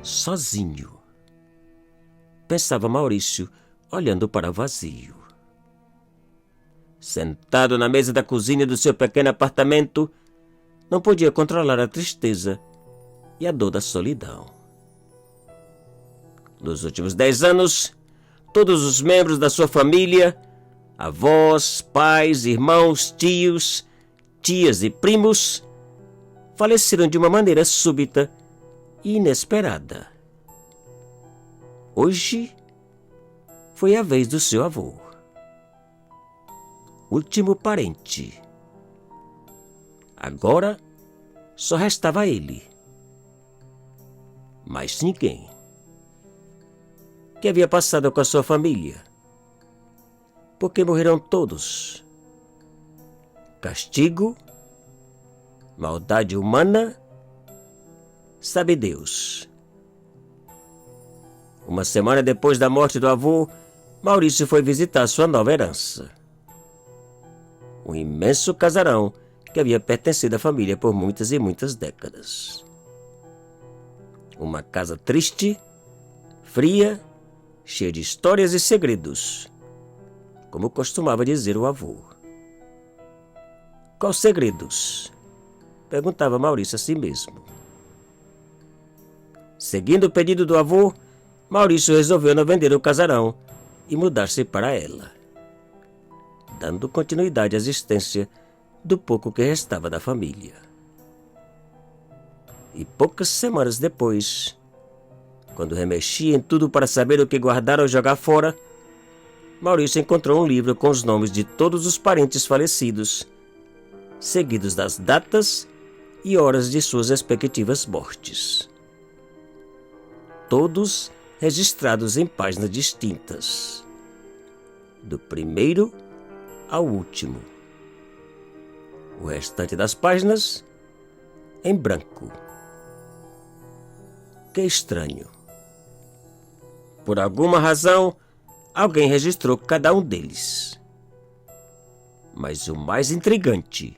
sozinho. Pensava Maurício, olhando para o vazio. Sentado na mesa da cozinha do seu pequeno apartamento, não podia controlar a tristeza e a dor da solidão. Nos últimos 10 anos, todos os membros da sua família, avós, pais, irmãos, tios, tias e primos, faleceram de uma maneira súbita e inesperada. Hoje foi a vez do seu avô, último parente. Agora só restava ele. Mais ninguém. O que havia passado com a sua família? Por que morreram todos? Castigo? Maldade humana? Sabe Deus. Uma semana depois da morte do avô, Maurício foi visitar sua nova herança. Um imenso casarão que havia pertencido à família por muitas e muitas décadas. Uma casa triste, fria, cheia de histórias e segredos, como costumava dizer o avô. Quais segredos? Perguntava Maurício a si mesmo. Seguindo o pedido do avô, Maurício resolveu não vender o casarão e mudar-se para ela, dando continuidade à existência do pouco que restava da família. E poucas semanas depois, quando remexia em tudo para saber o que guardar ou jogar fora, Maurício encontrou um livro com os nomes de todos os parentes falecidos, seguidos das datas e horas de suas respectivas mortes. Todos registrados em páginas distintas, do primeiro ao último. O restante das páginas em branco. Que estranho. Por alguma razão, alguém registrou cada um deles. Mas o mais intrigante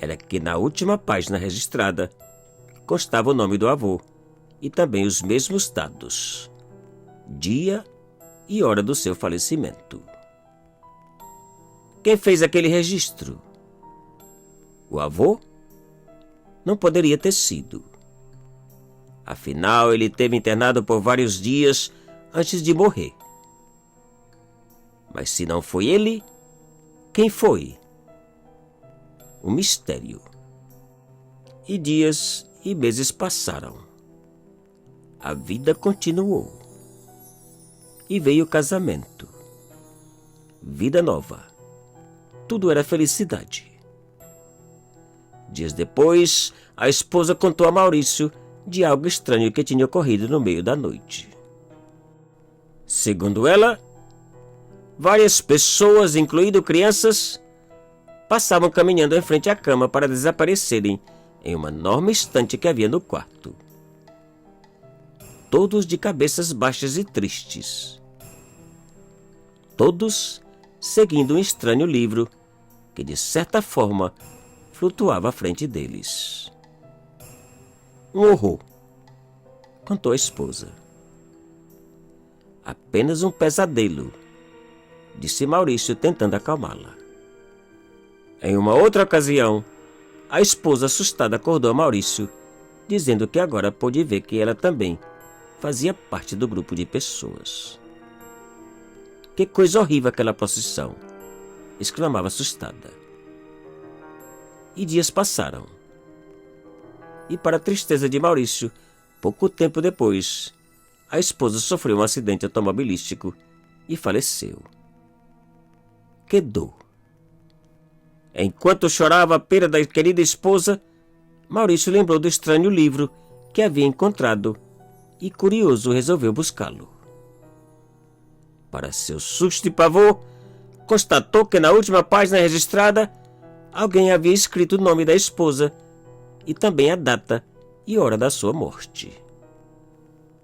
era que na última página registrada constava o nome do avô e também os mesmos dados, dia e hora do seu falecimento. Quem fez aquele registro? O avô? Não poderia ter sido. Afinal, ele esteve internado por vários dias antes de morrer. Mas se não foi ele, quem foi? Um mistério. E dias e meses passaram. A vida continuou. E veio o casamento. Vida nova. Tudo era felicidade. Dias depois, a esposa contou a Maurício de algo estranho que tinha ocorrido no meio da noite. Segundo ela, várias pessoas, incluindo crianças, passavam caminhando em frente à cama para desaparecerem em uma enorme estante que havia no quarto. Todos de cabeças baixas e tristes. Todos seguindo um estranho livro que, de certa forma, flutuava à frente deles. Um horror, contou a esposa. Apenas um pesadelo, disse Maurício, tentando acalmá-la. Em uma outra ocasião, a esposa assustada acordou Maurício, dizendo que agora pôde ver que ela também fazia parte do grupo de pessoas. Que coisa horrível aquela procissão! Exclamava assustada. E dias passaram. E para a tristeza de Maurício, pouco tempo depois, a esposa sofreu um acidente automobilístico e faleceu. Que dor! Enquanto chorava a perda da querida esposa, Maurício lembrou do estranho livro que havia encontrado e, curioso, resolveu buscá-lo. Para seu susto e pavor, constatou que na última página registrada alguém havia escrito o nome da esposa e também a data e hora da sua morte.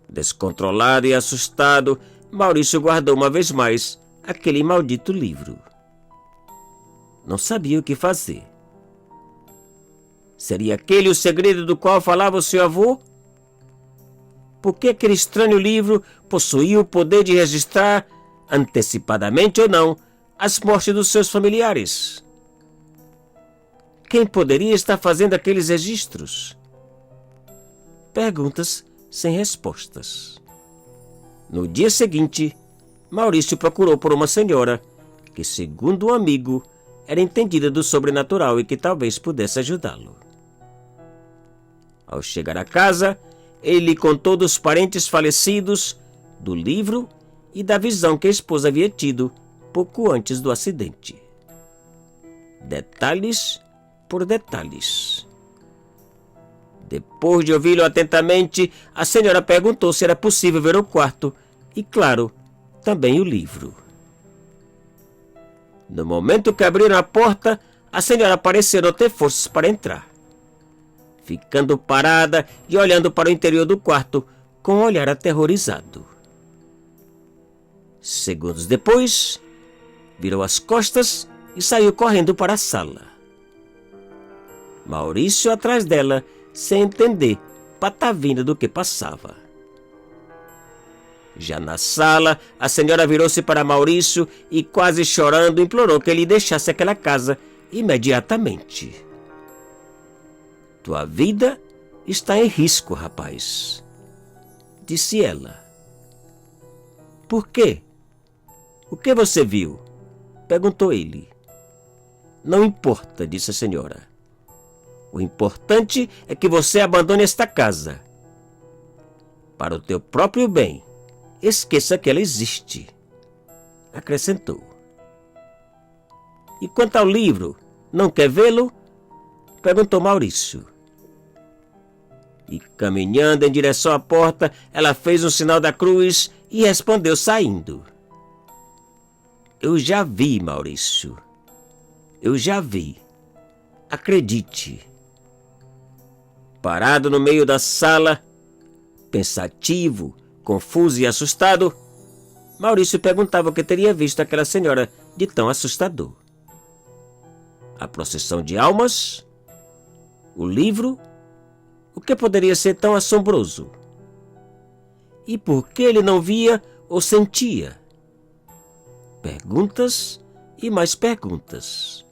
Descontrolado e assustado, Maurício guardou uma vez mais aquele maldito livro. Não sabia o que fazer. Seria aquele o segredo do qual falava o seu avô? porque aquele estranho livro possuía o poder de registrar, antecipadamente ou não, as mortes dos seus familiares. Quem poderia estar fazendo aqueles registros? Perguntas sem respostas. No dia seguinte, Maurício procurou por uma senhora que, segundo um amigo, era entendida do sobrenatural e que talvez pudesse ajudá-lo. Ao chegar à casa, ele lhe contou dos parentes falecidos, do livro e da visão que a esposa havia tido pouco antes do acidente. Detalhes por detalhes. Depois de ouvi-lo atentamente, a senhora perguntou se era possível ver o quarto e, claro, também o livro. No momento que abriram a porta, a senhora pareceu não ter forças para entrar, ficando parada e olhando para o interior do quarto com um olhar aterrorizado. Segundos depois, virou as costas e saiu correndo para a sala. Maurício atrás dela, sem entender patavina do que passava. Já na sala, a senhora virou-se para Maurício e, quase chorando, implorou que ele deixasse aquela casa imediatamente. Tua vida está em risco, rapaz, disse ela. Por quê? O que você viu? Perguntou ele. Não importa, disse a senhora. O importante é que você abandone esta casa. Para o teu próprio bem, esqueça que ela existe, acrescentou. E quanto ao livro, não quer vê-lo? Perguntou Maurício. E caminhando em direção à porta, ela fez um sinal da cruz e respondeu saindo. Eu já vi, Maurício. Eu já vi. Acredite. Parado no meio da sala, pensativo, confuso e assustado, Maurício perguntava o que teria visto aquela senhora de tão assustador. A procissão de almas? O livro? O que poderia ser tão assombroso? E por que ele não via ou sentia? Perguntas e mais perguntas.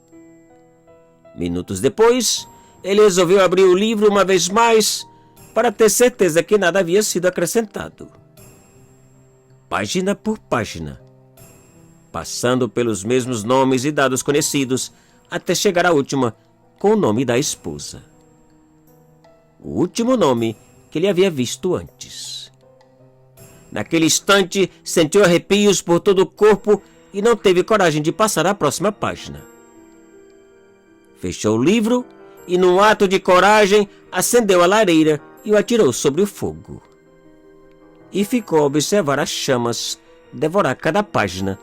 Minutos depois, ele resolveu abrir o livro uma vez mais para ter certeza que nada havia sido acrescentado. Página por página, passando pelos mesmos nomes e dados conhecidos, até chegar à última, com o nome da esposa. O último nome que ele havia visto antes. Naquele instante, sentiu arrepios por todo o corpo e não teve coragem de passar à próxima página. Fechou o livro e, num ato de coragem, acendeu a lareira e o atirou sobre o fogo. E ficou a observar as chamas devorar cada página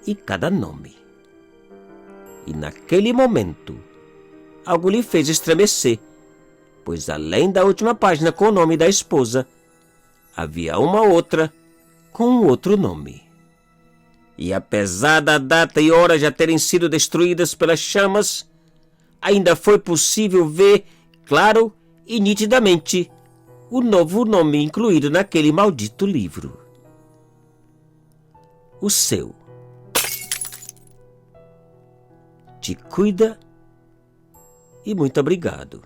e cada nome. E naquele momento, algo lhe fez estremecer, pois além da última página com o nome da esposa, havia uma outra com um outro nome. E apesar da data e hora já terem sido destruídas pelas chamas, ainda foi possível ver, claro e nitidamente, o novo nome incluído naquele maldito livro. O seu. Te cuida e muito obrigado.